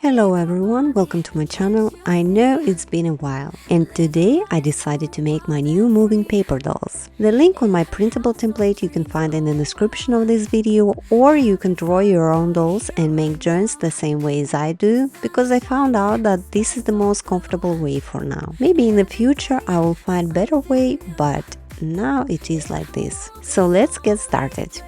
Hello everyone, welcome to my channel. I know it's been a while and today I decided to make my new moving paper dolls. The link on my printable template you can find in the description of this video, or you can draw your own dolls and make joints the same way as I do, because I found out that this is the most comfortable way for now. Maybe in the future I will find better way, but now it is like this. So let's get started.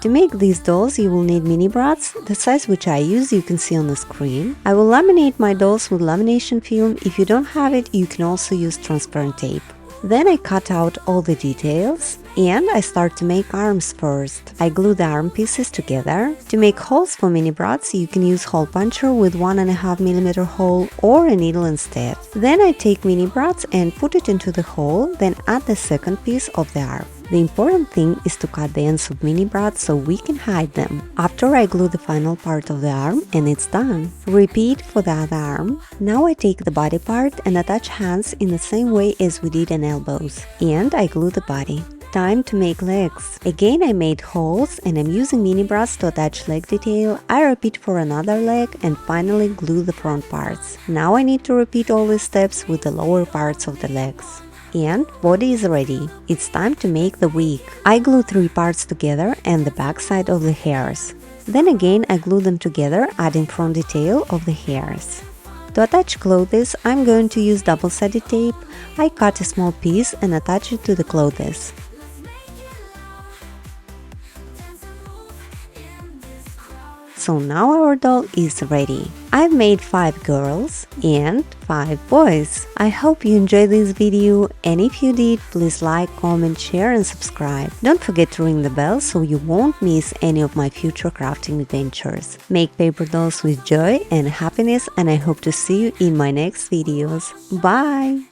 To make these dolls you will need mini brads. The size which I use you can see on the screen. I will laminate my dolls with lamination film. If you don't have it, you can also use transparent tape. Then I cut out all the details and I start to make arms first. I glue the arm pieces together. To make holes for mini brads you can use hole puncher with 1.5mm hole or a needle instead. Then I take mini brads and put it into the hole, then add the second piece of the arm. The important thing is to cut the ends of mini brads so we can hide them. After I glue the final part of the arm and it's done. Repeat for the other arm. Now I take the body part and attach hands in the same way as we did in elbows. And I glue the body. Time to make legs. Again I made holes and I'm using mini brads to attach leg detail. I repeat for another leg and finally glue the front parts. Now I need to repeat all these steps with the lower parts of the legs. And body is ready. It's time to make the wig. I glue 3 parts together and the back side of the hairs. Then again I glue them together, adding front detail of the hairs. To attach clothes, I'm going to use double-sided tape. I cut a small piece and attach it to the clothes. So now our doll is ready. I've made 5 girls and 5 boys. I hope you enjoyed this video, and if you did, please like, comment, share and subscribe. Don't forget to ring the bell so you won't miss any of my future crafting adventures. Make paper dolls with joy and happiness, and I hope to see you in my next videos. Bye!